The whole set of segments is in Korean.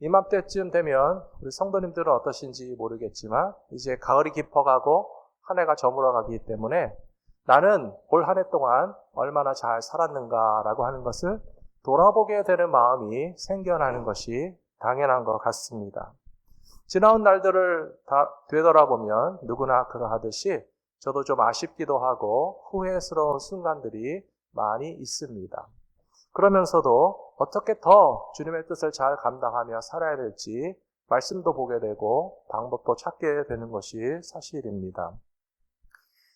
이맘때쯤 되면 우리 성도님들은 어떠신지 모르겠지만 이제 가을이 깊어가고 한 해가 저물어가기 때문에 나는 올 한 해 동안 얼마나 잘 살았는가라고 하는 것을 돌아보게 되는 마음이 생겨나는 것이 당연한 것 같습니다. 지나온 날들을 다 되돌아보면 누구나 그러하듯이 저도 좀 아쉽기도 하고 후회스러운 순간들이 많이 있습니다. 그러면서도 어떻게 더 주님의 뜻을 잘 감당하며 살아야 될지 말씀도 보게 되고 방법도 찾게 되는 것이 사실입니다.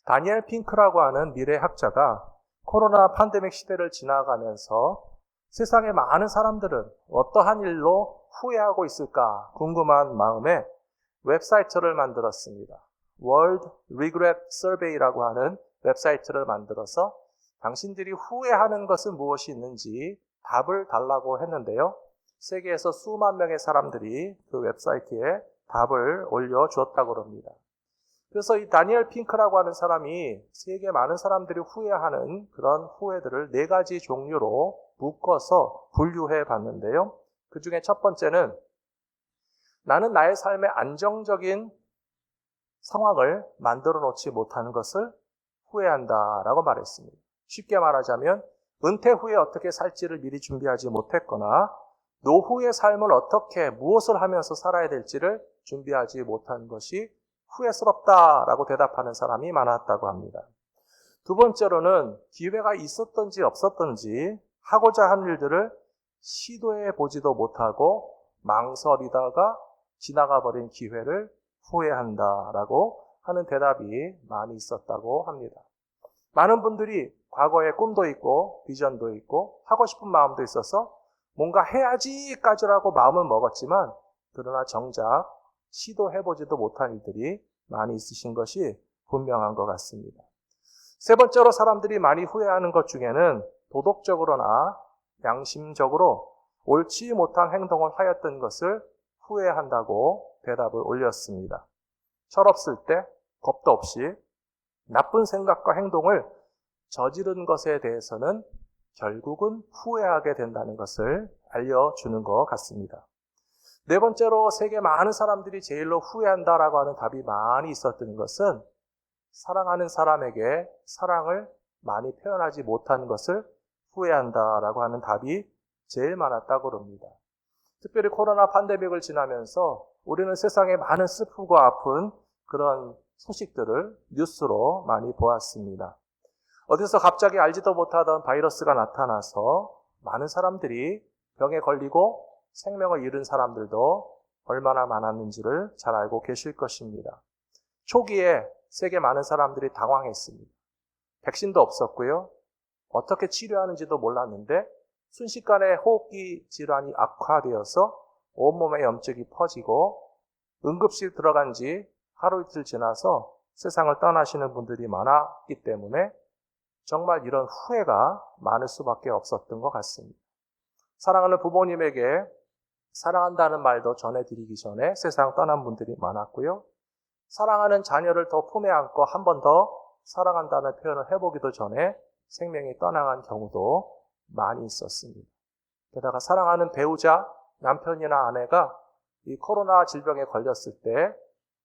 다니엘 핑크라고 하는 미래학자가 코로나 팬데믹 시대를 지나가면서 세상의 많은 사람들은 어떠한 일로 후회하고 있을까 궁금한 마음에 웹사이트를 만들었습니다. World Regret Survey라고 하는 웹사이트를 만들어서 당신들이 후회하는 것은 무엇이 있는지 답을 달라고 했는데요. 세계에서 수만 명의 사람들이 그 웹사이트에 답을 올려주었다고 합니다. 그래서 이 다니엘 핑크라고 하는 사람이 세계 많은 사람들이 후회하는 그런 후회들을 4가지 종류로 묶어서 분류해 봤는데요. 그 중에 첫 번째는 나는 나의 삶의 안정적인 상황을 만들어 놓지 못하는 것을 후회한다라고 말했습니다. 쉽게 말하자면 은퇴 후에 어떻게 살지를 미리 준비하지 못했거나 노후의 삶을 어떻게 무엇을 하면서 살아야 될지를 준비하지 못한 것이 후회스럽다라고 대답하는 사람이 많았다고 합니다. 두 번째로는 기회가 있었던지 없었던지 하고자 한 일들을 시도해 보지도 못하고 망설이다가 지나가 버린 기회를 후회한다라고 하는 대답이 많이 있었다고 합니다. 많은 분들이 과거에 꿈도 있고 비전도 있고 하고 싶은 마음도 있어서 뭔가 해야지까지라고 마음을 먹었지만 그러나 정작 시도해보지도 못한 일들이 많이 있으신 것이 분명한 것 같습니다. 세 번째로 사람들이 많이 후회하는 것 중에는 도덕적으로나 양심적으로 옳지 못한 행동을 하였던 것을 후회한다고 대답을 올렸습니다. 철없을 때 겁도 없이 나쁜 생각과 행동을 저지른 것에 대해서는 결국은 후회하게 된다는 것을 알려주는 것 같습니다. 네 번째로 세계 많은 사람들이 제일로 후회한다라고 하는 답이 많이 있었던 것은 사랑하는 사람에게 사랑을 많이 표현하지 못한 것을 후회한다라고 하는 답이 제일 많았다고 합니다. 특별히 코로나 팬데믹을 지나면서 우리는 세상에 많은 슬프고 아픈 그런 소식들을 뉴스로 많이 보았습니다. 어디서 갑자기 알지도 못하던 바이러스가 나타나서 많은 사람들이 병에 걸리고 생명을 잃은 사람들도 얼마나 많았는지를 잘 알고 계실 것입니다. 초기에 세계 많은 사람들이 당황했습니다. 백신도 없었고요. 어떻게 치료하는지도 몰랐는데 순식간에 호흡기 질환이 악화되어서 온몸에 염증이 퍼지고 응급실 들어간 지 하루 이틀 지나서 세상을 떠나시는 분들이 많았기 때문에 정말 이런 후회가 많을 수밖에 없었던 것 같습니다. 사랑하는 부모님에게 사랑한다는 말도 전해드리기 전에 세상 떠난 분들이 많았고요. 사랑하는 자녀를 더 품에 안고 한 번 더 사랑한다는 표현을 해보기도 전에 생명이 떠나간 경우도 많이 있었습니다. 게다가 사랑하는 배우자, 남편이나 아내가 이 코로나 질병에 걸렸을 때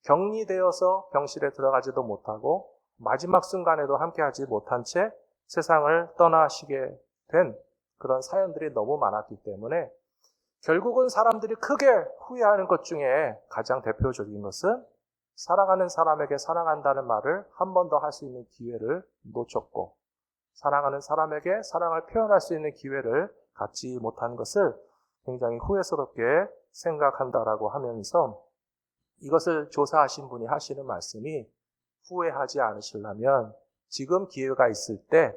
격리되어서 병실에 들어가지도 못하고 마지막 순간에도 함께하지 못한 채 세상을 떠나시게 된 그런 사연들이 너무 많았기 때문에 결국은 사람들이 크게 후회하는 것 중에 가장 대표적인 것은 사랑하는 사람에게 사랑한다는 말을 한 번 더 할 수 있는 기회를 놓쳤고 사랑하는 사람에게 사랑을 표현할 수 있는 기회를 갖지 못한 것을 굉장히 후회스럽게 생각한다라고 하면서 이것을 조사하신 분이 하시는 말씀이 후회하지 않으시려면 지금 기회가 있을 때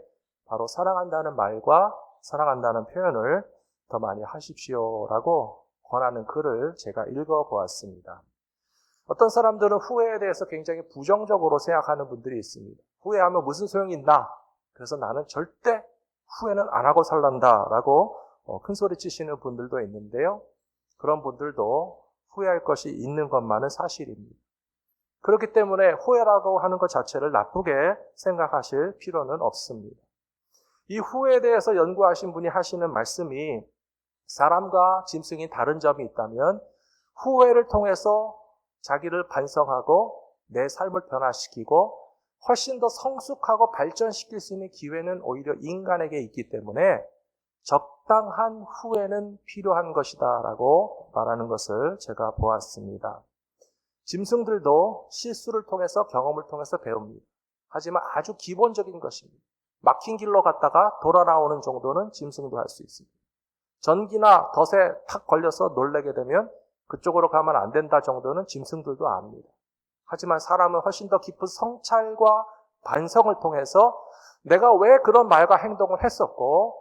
바로 사랑한다는 말과 사랑한다는 표현을 더 많이 하십시오라고 권하는 글을 제가 읽어보았습니다. 어떤 사람들은 후회에 대해서 굉장히 부정적으로 생각하는 분들이 있습니다. 후회하면 무슨 소용이 있나? 그래서 나는 절대 후회는 안 하고 살란다라고 큰소리 치시는 분들도 있는데요. 그런 분들도 후회할 것이 있는 것만은 사실입니다. 그렇기 때문에 후회라고 하는 것 자체를 나쁘게 생각하실 필요는 없습니다. 이 후회에 대해서 연구하신 분이 하시는 말씀이 사람과 짐승이 다른 점이 있다면 후회를 통해서 자기를 반성하고 내 삶을 변화시키고 훨씬 더 성숙하고 발전시킬 수 있는 기회는 오히려 인간에게 있기 때문에 적당한 후회는 필요한 것이다 라고 말하는 것을 제가 보았습니다. 짐승들도 실수를 통해서 경험을 통해서 배웁니다. 하지만 아주 기본적인 것입니다. 막힌 길로 갔다가 돌아 나오는 정도는 짐승도 할 수 있습니다. 전기나 덫에 탁 걸려서 놀라게 되면 그쪽으로 가면 안 된다 정도는 짐승들도 압니다. 하지만 사람은 훨씬 더 깊은 성찰과 반성을 통해서 내가 왜 그런 말과 행동을 했었고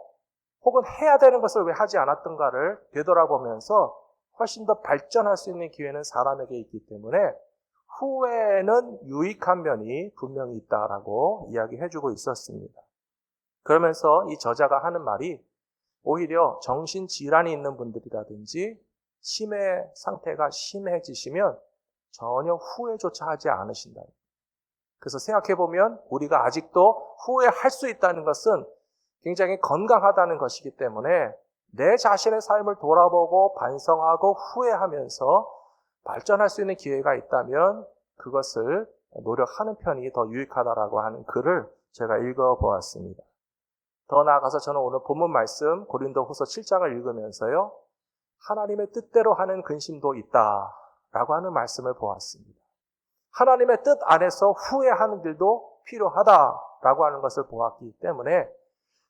혹은 해야 되는 것을 왜 하지 않았던가를 되돌아보면서 훨씬 더 발전할 수 있는 기회는 사람에게 있기 때문에 후회는 유익한 면이 분명히 있다라고 이야기해주고 있었습니다. 그러면서 이 저자가 하는 말이 오히려 정신질환이 있는 분들이라든지 치매 상태가 심해지시면 전혀 후회조차 하지 않으신다. 그래서 생각해보면 우리가 아직도 후회할 수 있다는 것은 굉장히 건강하다는 것이기 때문에 내 자신의 삶을 돌아보고 반성하고 후회하면서 발전할 수 있는 기회가 있다면 그것을 노력하는 편이 더 유익하다라고 하는 글을 제가 읽어보았습니다. 더 나아가서 저는 오늘 본문 말씀 고린도후서 7장을 읽으면서요. 하나님의 뜻대로 하는 근심도 있다라고 하는 말씀을 보았습니다. 하나님의 뜻 안에서 후회하는 일도 필요하다라고 하는 것을 보았기 때문에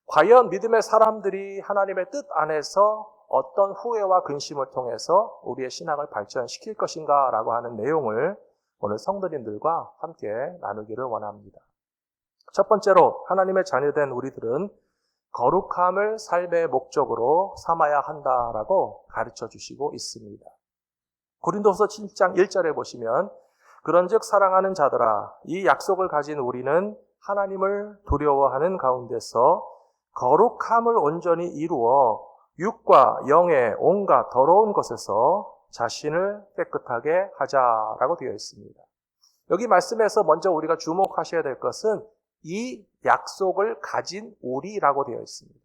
과연 믿음의 사람들이 하나님의 뜻 안에서 어떤 후회와 근심을 통해서 우리의 신앙을 발전시킬 것인가라고 하는 내용을 오늘 성도님들과 함께 나누기를 원합니다. 첫 번째로 하나님의 자녀된 우리들은 거룩함을 삶의 목적으로 삼아야 한다라고 가르쳐 주시고 있습니다. 고린도후서 7장 1절에 보시면 그런즉 사랑하는 자들아 이 약속을 가진 우리는 하나님을 두려워하는 가운데서 거룩함을 온전히 이루어 육과 영의 온갖 더러운 것에서 자신을 깨끗하게 하자라고 되어 있습니다. 여기 말씀에서 먼저 우리가 주목하셔야 될 것은 이 약속을 가진 우리라고 되어 있습니다.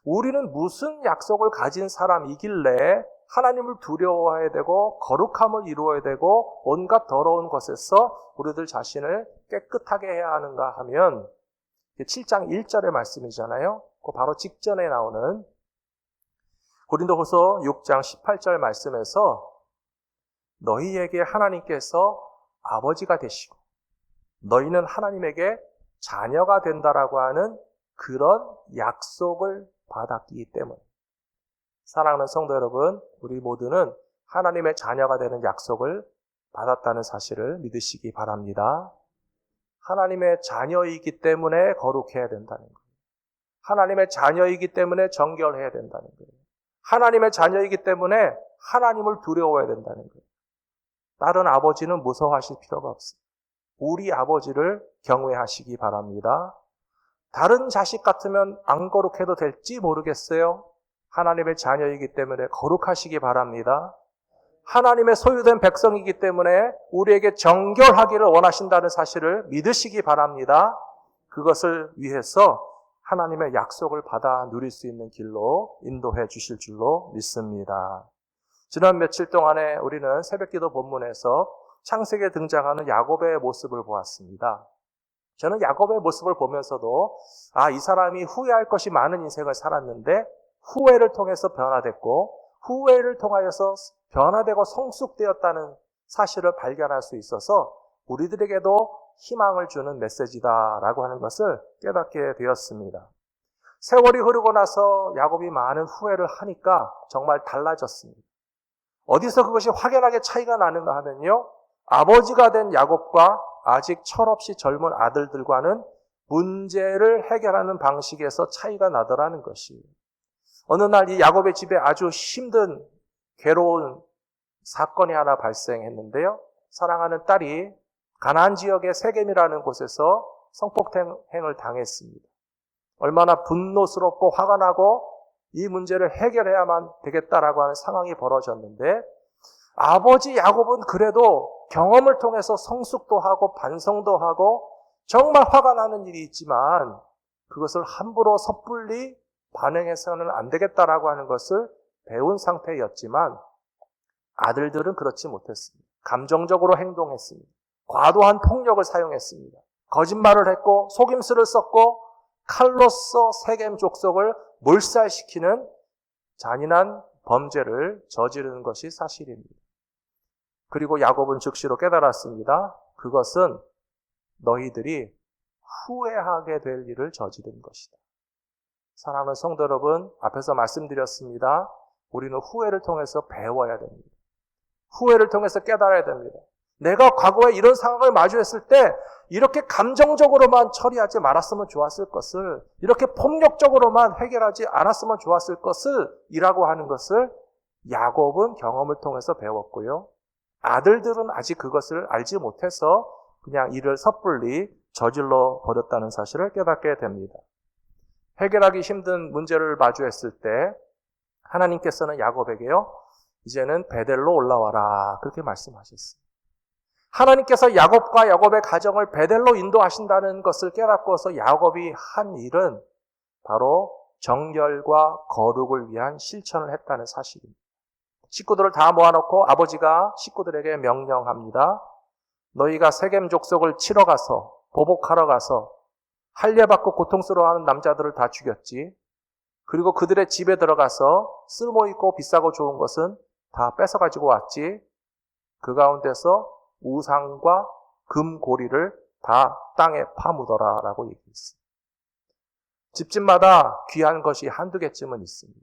우리는 무슨 약속을 가진 사람이길래 하나님을 두려워해야 되고 거룩함을 이루어야 되고 온갖 더러운 것에서 우리들 자신을 깨끗하게 해야 하는가 하면 7장 1절의 말씀이잖아요. 그 바로 직전에 나오는 고린도후서 6장 18절 말씀에서 너희에게 하나님께서 아버지가 되시고 너희는 하나님에게 자녀가 된다라고 하는 그런 약속을 받았기 때문에 사랑하는 성도 여러분, 우리 모두는 하나님의 자녀가 되는 약속을 받았다는 사실을 믿으시기 바랍니다. 하나님의 자녀이기 때문에 거룩해야 된다는 거예요. 하나님의 자녀이기 때문에 정결해야 된다는 거예요. 하나님의 자녀이기 때문에 하나님을 두려워해야 된다는 거예요. 다른 아버지는 무서워하실 필요가 없어요. 우리 아버지를 경외하시기 바랍니다. 다른 자식 같으면 안 거룩해도 될지 모르겠어요. 하나님의 자녀이기 때문에 거룩하시기 바랍니다. 하나님의 소유된 백성이기 때문에 우리에게 정결하기를 원하신다는 사실을 믿으시기 바랍니다. 그것을 위해서 하나님의 약속을 받아 누릴 수 있는 길로 인도해 주실 줄로 믿습니다. 지난 며칠 동안에 우리는 새벽기도 본문에서 창세기에 등장하는 야곱의 모습을 보았습니다. 저는 야곱의 모습을 보면서도 이 사람이 후회할 것이 많은 인생을 살았는데 후회를 통해서 변화됐고 후회를 통하여서 변화되고 성숙되었다는 사실을 발견할 수 있어서 우리들에게도 희망을 주는 메시지다라고 하는 것을 깨닫게 되었습니다. 세월이 흐르고 나서 야곱이 많은 후회를 하니까 정말 달라졌습니다. 어디서 그것이 확연하게 차이가 나는가 하면요. 아버지가 된 야곱과 아직 철없이 젊은 아들들과는 문제를 해결하는 방식에서 차이가 나더라는 것이에요. 어느 날 이 야곱의 집에 아주 힘든 괴로운 사건이 하나 발생했는데요. 사랑하는 딸이 가나안 지역의 세겜이라는 곳에서 성폭행을 당했습니다. 얼마나 분노스럽고 화가 나고 이 문제를 해결해야만 되겠다라고 하는 상황이 벌어졌는데 아버지 야곱은 그래도 경험을 통해서 성숙도 하고 반성도 하고 정말 화가 나는 일이 있지만 그것을 함부로 섣불리 반응해서는 안 되겠다라고 하는 것을 배운 상태였지만 아들들은 그렇지 못했습니다. 감정적으로 행동했습니다. 과도한 폭력을 사용했습니다. 거짓말을 했고 속임수를 썼고 칼로서 세겜 족속을 몰살시키는 잔인한 범죄를 저지르는 것이 사실입니다. 그리고 야곱은 즉시로 깨달았습니다. 그것은 너희들이 후회하게 될 일을 저지른 것이다. 사랑하는 성도 여러분, 앞에서 말씀드렸습니다. 우리는 후회를 통해서 배워야 됩니다. 후회를 통해서 깨달아야 됩니다. 내가 과거에 이런 상황을 마주했을 때 이렇게 감정적으로만 처리하지 말았으면 좋았을 것을, 이렇게 폭력적으로만 해결하지 않았으면 좋았을 것을 이라고 하는 것을 야곱은 경험을 통해서 배웠고요. 아들들은 아직 그것을 알지 못해서 그냥 이를 섣불리 저질러 버렸다는 사실을 깨닫게 됩니다. 해결하기 힘든 문제를 마주했을 때 하나님께서는 야곱에게요, 이제는 베델로 올라와라, 그렇게 말씀하셨습니다. 하나님께서 야곱과 야곱의 가정을 베델로 인도하신다는 것을 깨닫고서 야곱이 한 일은 바로 정결과 거룩을 위한 실천을 했다는 사실입니다. 식구들을 다 모아놓고 아버지가 식구들에게 명령합니다. 너희가 세겜 족속을 치러 가서, 보복하러 가서 할례받고 고통스러워하는 남자들을 다 죽였지. 그리고 그들의 집에 들어가서 쓸모있고 비싸고 좋은 것은 다 뺏어가지고 왔지. 그 가운데서 우상과 금고리를 다 땅에 파묻어라 라고 얘기했습니다. 집집마다 귀한 것이 한두 개쯤은 있습니다.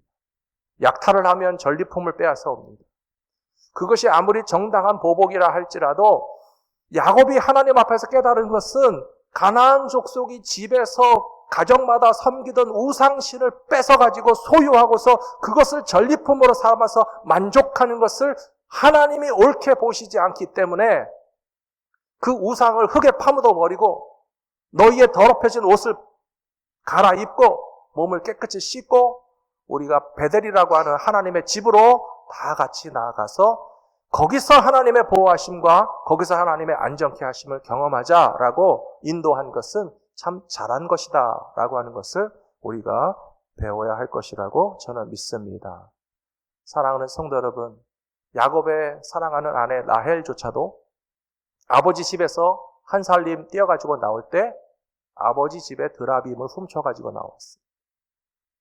약탈을 하면 전리품을 빼앗아 옵니다. 그것이 아무리 정당한 보복이라 할지라도 야곱이 하나님 앞에서 깨달은 것은 가나안 족속이 집에서 가정마다 섬기던 우상신을 뺏어가지고 소유하고서 그것을 전리품으로 삼아서 만족하는 것을 하나님이 옳게 보시지 않기 때문에 그 우상을 흙에 파묻어 버리고 너희의 더럽혀진 옷을 갈아입고 몸을 깨끗이 씻고 우리가 베델이라고 하는 하나님의 집으로 다 같이 나아가서 거기서 하나님의 보호하심과 거기서 하나님의 안정케 하심을 경험하자라고 인도한 것은 참 잘한 것이다 라고 하는 것을 우리가 배워야 할 것이라고 저는 믿습니다. 사랑하는 성도 여러분, 야곱의 사랑하는 아내 라헬조차도 아버지 집에서 한 살림 떼어가지고 나올 때 아버지 집에 드라빔을 훔쳐가지고 나왔어요.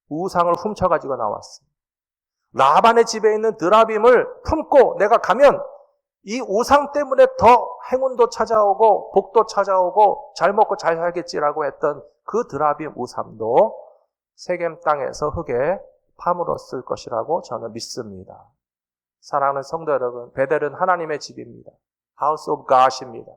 우상을 훔쳐가지고 나왔어요. 라반의 집에 있는 드라빔을 품고 내가 가면 이 우상 때문에 더 행운도 찾아오고 복도 찾아오고 잘 먹고 잘 살겠지라고 했던 그 드라빔 우상도 세겜 땅에서 흙에 파물었을 것이라고 저는 믿습니다. 사랑하는 성도 여러분, 베델은 하나님의 집입니다. House of God입니다.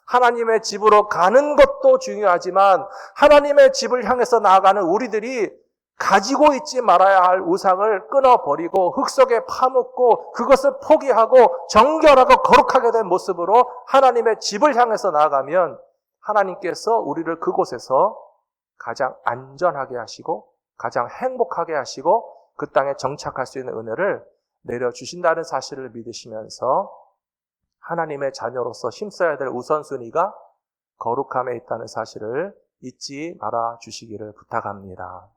하나님의 집으로 가는 것도 중요하지만 하나님의 집을 향해서 나아가는 우리들이 가지고 있지 말아야 할 우상을 끊어버리고 흙 속에 파묻고 그것을 포기하고 정결하고 거룩하게 된 모습으로 하나님의 집을 향해서 나아가면 하나님께서 우리를 그곳에서 가장 안전하게 하시고 가장 행복하게 하시고 그 땅에 정착할 수 있는 은혜를 내려주신다는 사실을 믿으시면서 하나님의 자녀로서 힘써야 될 우선순위가 거룩함에 있다는 사실을 잊지 말아 주시기를 부탁합니다.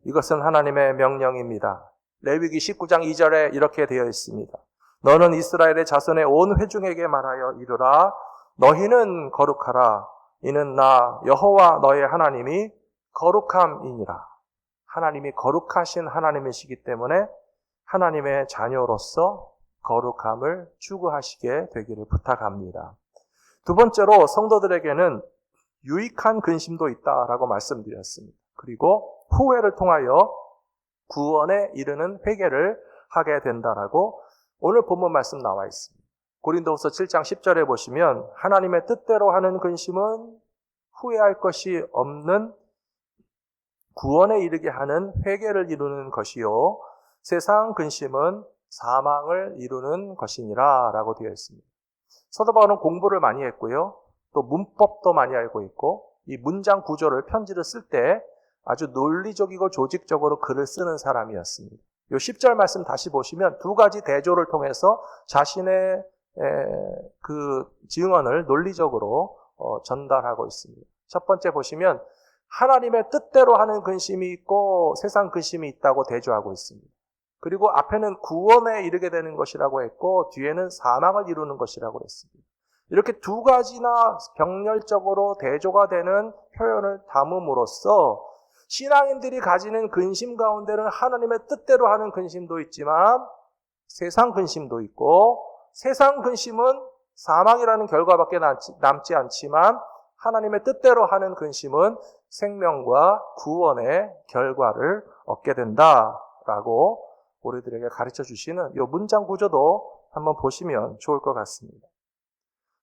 이것은 하나님의 명령입니다. 레위기 19장 2절에 이렇게 되어 있습니다. 너는 이스라엘의 자손의 온 회중에게 말하여 이르라. 너희는 거룩하라. 이는 나 여호와 너의 하나님이 거룩함이니라. 하나님이 거룩하신 하나님이시기 때문에 하나님의 자녀로서 거룩함을 추구하시게 되기를 부탁합니다. 두 번째로 성도들에게는 유익한 근심도 있다라고 말씀드렸습니다. 그리고 후회를 통하여 구원에 이르는 회개를 하게 된다라고 오늘 본문 말씀 나와 있습니다. 고린도후서 7장 10절에 보시면 하나님의 뜻대로 하는 근심은 후회할 것이 없는 구원에 이르게 하는 회개를 이루는 것이요 세상 근심은 사망을 이루는 것이니라 라고 되어 있습니다. 사도 바울은 공부를 많이 했고요. 또 문법도 많이 알고 있고 이 문장 구조를 편지를 쓸 때 아주 논리적이고 조직적으로 글을 쓰는 사람이었습니다. 이 10절 말씀 다시 보시면 두 가지 대조를 통해서 자신의 그 증언을 논리적으로 전달하고 있습니다. 첫 번째 보시면 하나님의 뜻대로 하는 근심이 있고 세상 근심이 있다고 대조하고 있습니다. 그리고 앞에는 구원에 이르게 되는 것이라고 했고 뒤에는 사망을 이루는 것이라고 했습니다. 이렇게 두 가지나 병렬적으로 대조가 되는 표현을 담음으로써 신앙인들이 가지는 근심 가운데는 하나님의 뜻대로 하는 근심도 있지만 세상 근심도 있고, 세상 근심은 사망이라는 결과밖에 남지 않지만 하나님의 뜻대로 하는 근심은 생명과 구원의 결과를 얻게 된다라고 우리들에게 가르쳐 주시는 이 문장 구조도 한번 보시면 좋을 것 같습니다.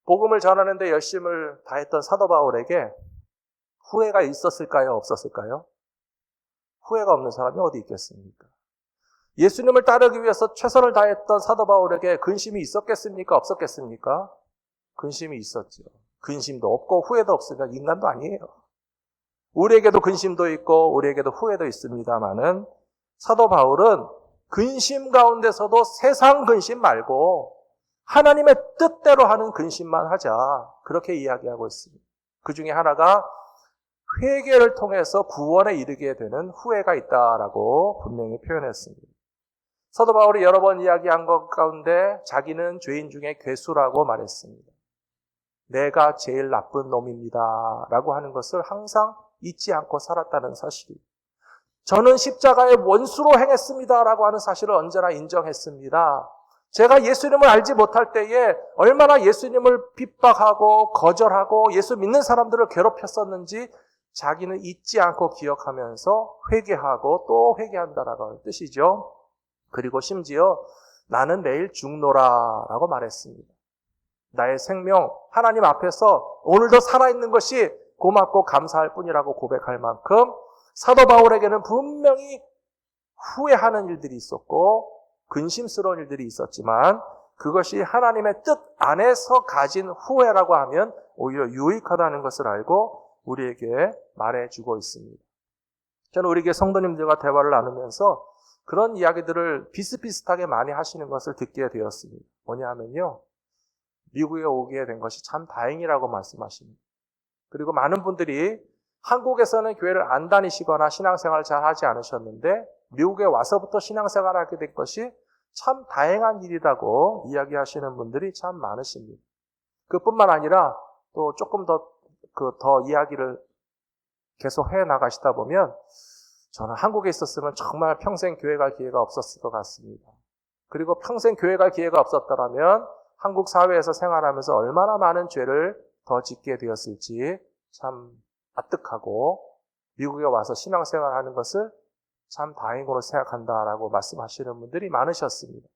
복음을 전하는데 열심을 다했던 사도 바울에게 후회가 있었을까요? 없었을까요? 후회가 없는 사람이 어디 있겠습니까? 예수님을 따르기 위해서 최선을 다했던 사도 바울에게 근심이 있었겠습니까? 없었겠습니까? 근심이 있었죠. 근심도 없고 후회도 없으면 인간도 아니에요. 우리에게도 근심도 있고 우리에게도 후회도 있습니다마는 사도 바울은 근심 가운데서도 세상 근심 말고 하나님의 뜻대로 하는 근심만 하자. 그렇게 이야기하고 있습니다. 그 중에 하나가 회개를 통해서 구원에 이르게 되는 후회가 있다라고 분명히 표현했습니다. 사도 바울이 여러 번 이야기한 것 가운데 자기는 죄인 중에 괴수라고 말했습니다. 내가 제일 나쁜 놈입니다 라고 하는 것을 항상 잊지 않고 살았다는 사실이, 저는 십자가의 원수로 행했습니다 라고 하는 사실을 언제나 인정했습니다. 제가 예수님을 알지 못할 때에 얼마나 예수님을 핍박하고 거절하고 예수 믿는 사람들을 괴롭혔었는지 자기는 잊지 않고 기억하면서 회개하고 또 회개한다라는 뜻이죠. 그리고 심지어 나는 내일 죽노라 라고 말했습니다. 나의 생명 하나님 앞에서 오늘도 살아있는 것이 고맙고 감사할 뿐이라고 고백할 만큼 사도 바울에게는 분명히 후회하는 일들이 있었고 근심스러운 일들이 있었지만 그것이 하나님의 뜻 안에서 가진 후회라고 하면 오히려 유익하다는 것을 알고 우리에게 말해주고 있습니다. 저는 우리 교회 성도님들과 대화를 나누면서 그런 이야기들을 비슷비슷하게 많이 하시는 것을 듣게 되었습니다. 뭐냐 하면요, 미국에 오게 된 것이 참 다행이라고 말씀하십니다. 그리고 많은 분들이 한국에서는 교회를 안 다니시거나 신앙생활을 잘 하지 않으셨는데 미국에 와서부터 신앙생활을 하게 된 것이 참 다행한 일이라고 이야기하시는 분들이 참 많으십니다. 그뿐만 아니라 또 조금 더 이야기를 계속 해 나가시다 보면 저는 한국에 있었으면 정말 평생 교회 갈 기회가 없었을 것 같습니다. 그리고 평생 교회 갈 기회가 없었더라면 한국 사회에서 생활하면서 얼마나 많은 죄를 더 짓게 되었을지 참 아득하고 미국에 와서 신앙생활하는 것을 참 다행으로 생각한다라고 말씀하시는 분들이 많으셨습니다.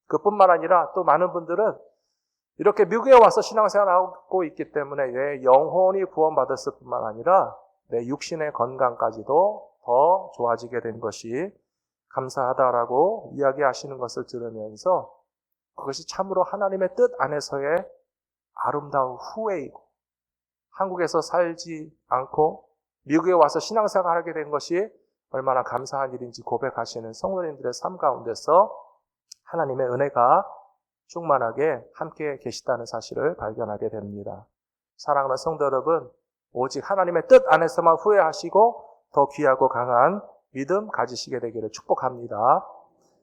그뿐만 아니라 또 많은 분들은 이렇게 미국에 와서 신앙생활하고 있기 때문에 내 영혼이 구원받았을 뿐만 아니라 내 육신의 건강까지도 더 좋아지게 된 것이 감사하다라고 이야기하시는 것을 들으면서 그것이 참으로 하나님의 뜻 안에서의 아름다운 후회이고 한국에서 살지 않고 미국에 와서 신앙생활하게 된 것이 얼마나 감사한 일인지 고백하시는 성도님들의 삶 가운데서 하나님의 은혜가 충만하게 함께 계시다는 사실을 발견하게 됩니다. 사랑하는 성도 여러분, 오직 하나님의 뜻 안에서만 후회하시고 더 귀하고 강한 믿음 가지시게 되기를 축복합니다.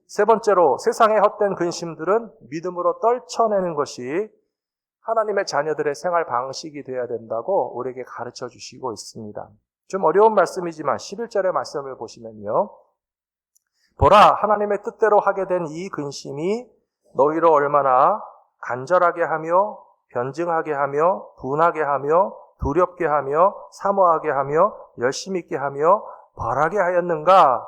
세 번째로, 세상의 헛된 근심들은 믿음으로 떨쳐내는 것이 하나님의 자녀들의 생활 방식이 되어야 된다고 우리에게 가르쳐 주시고 있습니다. 좀 어려운 말씀이지만 11절의 말씀을 보시면요, 보라, 하나님의 뜻대로 하게 된 이 근심이 너희로 얼마나 간절하게 하며 변증하게 하며 분하게 하며 두렵게 하며 사모하게 하며 열심 있게 하며 벌하게 하였는가.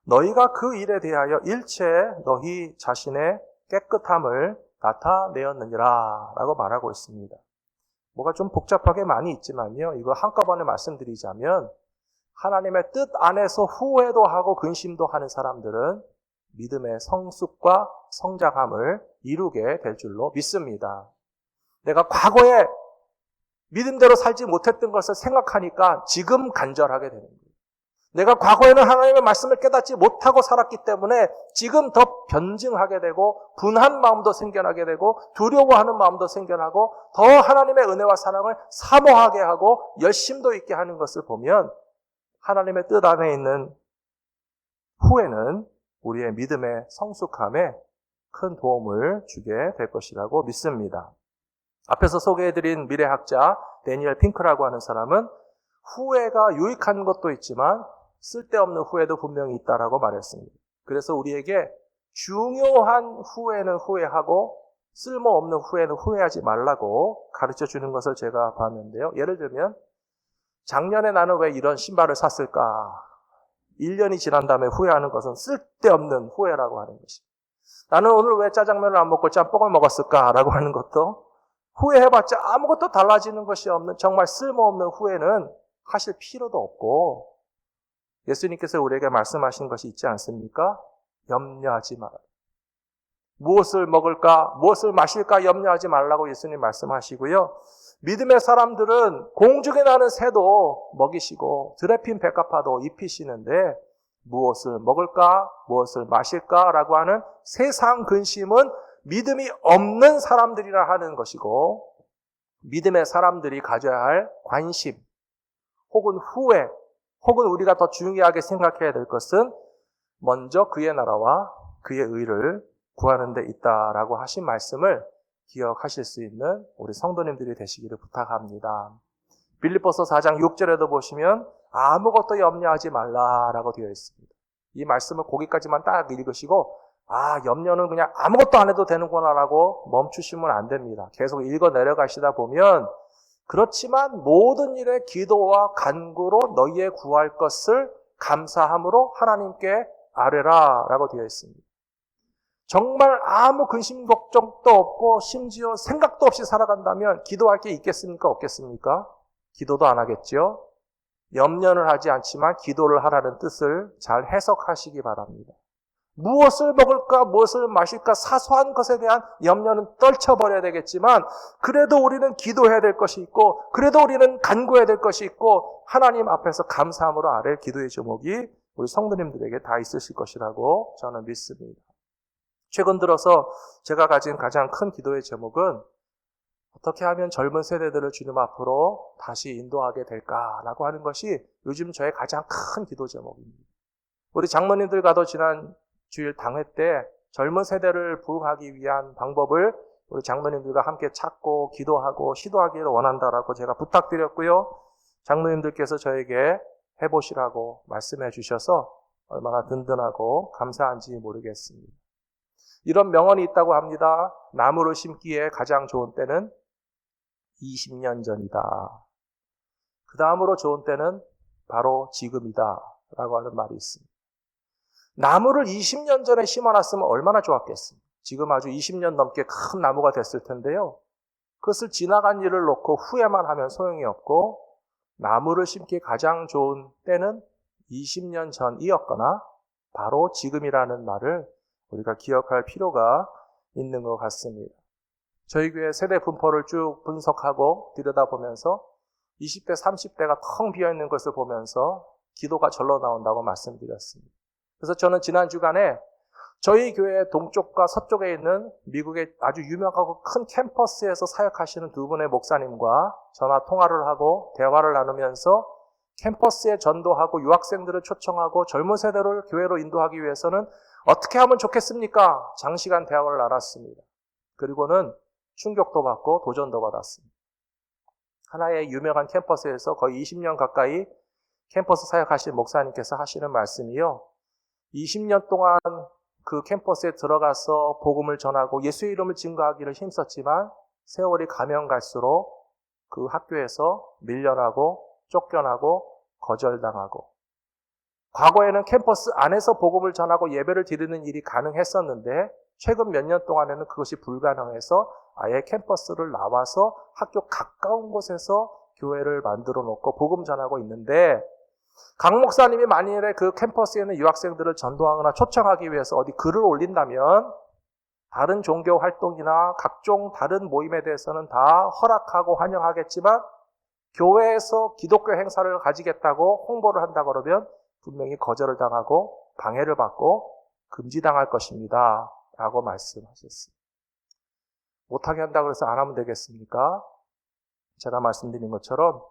너희가 그 일에 대하여 일체 너희 자신의 깨끗함을 나타내었느니라 라고 말하고 있습니다. 뭐가 좀 복잡하게 많이 있지만요, 이거 한꺼번에 말씀드리자면 하나님의 뜻 안에서 후회도 하고 근심도 하는 사람들은 믿음의 성숙과 성장함을 이루게 될 줄로 믿습니다. 내가 과거에 믿음대로 살지 못했던 것을 생각하니까 지금 간절하게 되는 거예요. 내가 과거에는 하나님의 말씀을 깨닫지 못하고 살았기 때문에 지금 더 변증하게 되고 분한 마음도 생겨나게 되고 두려워하는 마음도 생겨나고 더 하나님의 은혜와 사랑을 사모하게 하고 열심도 있게 하는 것을 보면 하나님의 뜻 안에 있는 후회는 우리의 믿음의 성숙함에 큰 도움을 주게 될 것이라고 믿습니다. 앞에서 소개해드린 미래학자 데니엘 핑크라고 하는 사람은 후회가 유익한 것도 있지만 쓸데없는 후회도 분명히 있다라고 말했습니다. 그래서 우리에게 중요한 후회는 후회하고 쓸모없는 후회는 후회하지 말라고 가르쳐 주는 것을 제가 봤는데요. 예를 들면 작년에 나는 왜 이런 신발을 샀을까? 1년이 지난 다음에 후회하는 것은 쓸데없는 후회라고 하는 것입니다. 나는 오늘 왜 짜장면을 안 먹고 짬뽕을 먹었을까라고 하는 것도 후회해봤자 아무것도 달라지는 것이 없는 정말 쓸모없는 후회는 하실 필요도 없고 예수님께서 우리에게 말씀하신 것이 있지 않습니까? 염려하지 마라. 무엇을 먹을까, 무엇을 마실까 염려하지 말라고 예수님 말씀하시고요. 믿음의 사람들은 공중에 나는 새도 먹이시고 들에 핀 백합화도 입히시는데 무엇을 먹을까, 무엇을 마실까라고 하는 세상 근심은 믿음이 없는 사람들이라 하는 것이고 믿음의 사람들이 가져야 할 관심 혹은 후회 혹은 우리가 더 중요하게 생각해야 될 것은 먼저 그의 나라와 그의 의를 구하는 데 있다라고 하신 말씀을 기억하실 수 있는 우리 성도님들이 되시기를 부탁합니다. 빌립보서 4장 6절에도 보시면 아무것도 염려하지 말라라고 되어 있습니다. 이 말씀을 거기까지만 딱 읽으시고 염려는 그냥 아무것도 안 해도 되는구나라고 멈추시면 안 됩니다. 계속 읽어 내려가시다 보면 그렇지만 모든 일에 기도와 간구로 너희의 구할 것을 감사함으로 하나님께 아뢰라라고 되어 있습니다. 정말 아무 근심 걱정도 없고 심지어 생각도 없이 살아간다면 기도할 게 있겠습니까? 없겠습니까? 기도도 안 하겠죠? 염려는 하지 않지만 기도를 하라는 뜻을 잘 해석하시기 바랍니다. 무엇을 먹을까, 무엇을 마실까 사소한 것에 대한 염려는 떨쳐버려야 되겠지만 그래도 우리는 기도해야 될 것이 있고 그래도 우리는 간구해야 될 것이 있고 하나님 앞에서 감사함으로 아랠 기도의 제목이 우리 성도님들에게 다 있으실 것이라고 저는 믿습니다. 최근 들어서 제가 가진 가장 큰 기도의 제목은 어떻게 하면 젊은 세대들을 주님 앞으로 다시 인도하게 될까라고 하는 것이 요즘 저의 가장 큰 기도 제목입니다. 우리 장로님들과도 지난 주일 당회 때 젊은 세대를 부흥하기 위한 방법을 우리 장로님들과 함께 찾고 기도하고 시도하기를 원한다라고 제가 부탁드렸고요. 장로님들께서 저에게 해보시라고 말씀해 주셔서 얼마나 든든하고 감사한지 모르겠습니다. 이런 명언이 있다고 합니다. 나무를 심기에 가장 좋은 때는 20년 전이다. 그 다음으로 좋은 때는 바로 지금이다 라고 하는 말이 있습니다. 나무를 20년 전에 심어놨으면 얼마나 좋았겠습니까? 지금 아주 20년 넘게 큰 나무가 됐을 텐데요. 그것을 지나간 일을 놓고 후회만 하면 소용이 없고 나무를 심기에 가장 좋은 때는 20년 전이었거나 바로 지금이라는 말을 우리가 기억할 필요가 있는 것 같습니다. 저희 교회 세대 분포를 쭉 분석하고 들여다보면서 20대, 30대가 텅 비어있는 것을 보면서 기도가 절로 나온다고 말씀드렸습니다. 그래서 저는 지난 주간에 저희 교회 동쪽과 서쪽에 있는 미국의 아주 유명하고 큰 캠퍼스에서 사역하시는 두 분의 목사님과 전화 통화를 하고 대화를 나누면서 캠퍼스에 전도하고 유학생들을 초청하고 젊은 세대를 교회로 인도하기 위해서는 어떻게 하면 좋겠습니까? 장시간 대화를 나눴습니다. 그리고는 충격도 받고 도전도 받았습니다. 하나의 유명한 캠퍼스에서 거의 20년 가까이 캠퍼스 사역하신 목사님께서 하시는 말씀이요. 20년 동안 그 캠퍼스에 들어가서 복음을 전하고 예수의 이름을 증거하기를 힘썼지만 세월이 가면 갈수록 그 학교에서 밀려나고 쫓겨나고 거절당하고 과거에는 캠퍼스 안에서 복음을 전하고 예배를 드리는 일이 가능했었는데 최근 몇 년 동안에는 그것이 불가능해서 아예 캠퍼스를 나와서 학교 가까운 곳에서 교회를 만들어 놓고 복음 전하고 있는데 강 목사님이 만일에 그 캠퍼스에 있는 유학생들을 전도하거나 초청하기 위해서 어디 글을 올린다면 다른 종교 활동이나 각종 다른 모임에 대해서는 다 허락하고 환영하겠지만 교회에서 기독교 행사를 가지겠다고 홍보를 한다 그러면 분명히 거절을 당하고 방해를 받고 금지당할 것입니다. 라고 말씀하셨습니다. 못하게 한다고 해서 안 하면 되겠습니까? 제가 말씀드린 것처럼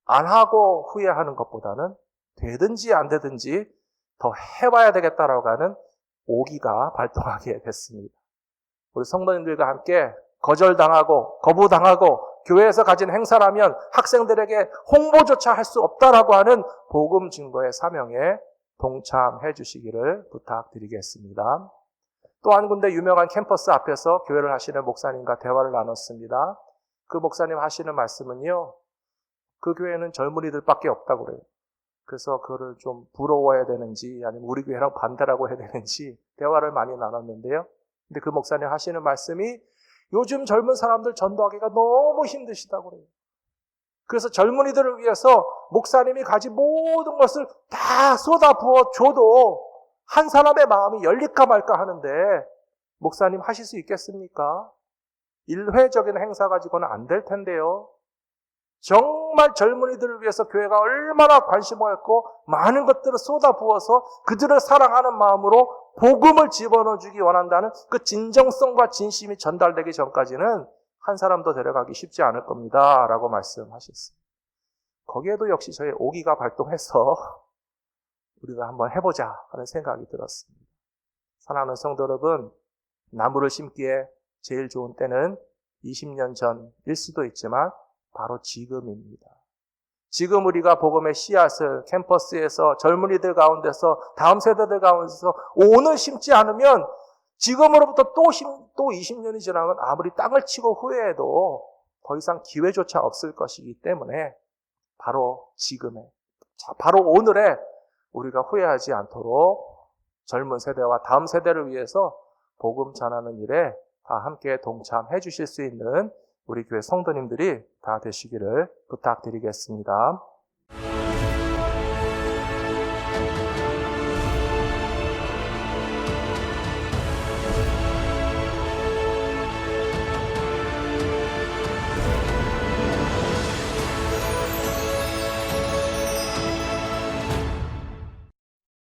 안 하고 후회하는 것보다는 되든지 안 되든지 더 해봐야 되겠다라고 하는 오기가 발동하게 됐습니다. 우리 성도님들과 함께 거절당하고 거부당하고 교회에서 가진 행사라면 학생들에게 홍보조차 할 수 없다라고 하는 복음 증거의 사명에 동참해 주시기를 부탁드리겠습니다. 또 한 군데 유명한 캠퍼스 앞에서 교회를 하시는 목사님과 대화를 나눴습니다. 그 목사님 하시는 말씀은요, 그 교회는 젊은이들밖에 없다고 그래요. 그래서 그거를 좀 부러워해야 되는지 아니면 우리 교회랑 반대라고 해야 되는지 대화를 많이 나눴는데요. 근데 그 목사님 하시는 말씀이 요즘 젊은 사람들 전도하기가 너무 힘드시다고 그래요. 그래서 젊은이들을 위해서 목사님이 가진 모든 것을 다 쏟아부어 줘도 한 사람의 마음이 열릴까 말까 하는데 목사님 하실 수 있겠습니까? 일회적인 행사 가지고는 안 될 텐데요. 정말 젊은이들을 위해서 교회가 얼마나 관심을 갖고 많은 것들을 쏟아부어서 그들을 사랑하는 마음으로 복음을 집어넣어주기 원한다는 그 진정성과 진심이 전달되기 전까지는 한 사람도 데려가기 쉽지 않을 겁니다. 라고 말씀하셨습니다. 거기에도 역시 저의 오기가 발동해서 우리가 한번 해보자 하는 생각이 들었습니다. 사랑하는 성도 여러분, 나무를 심기에 제일 좋은 때는 20년 전일 수도 있지만 바로 지금입니다. 지금 우리가 복음의 씨앗을 캠퍼스에서 젊은이들 가운데서 다음 세대들 가운데서 오늘 심지 않으면 지금으로부터 또 20년이 지나면 아무리 땅을 치고 후회해도 더 이상 기회조차 없을 것이기 때문에 바로 지금에, 바로 오늘에 우리가 후회하지 않도록 젊은 세대와 다음 세대를 위해서 복음 전하는 일에 다 함께 동참해 주실 수 있는 우리 교회 성도님들이 다 되시기를 부탁드리겠습니다.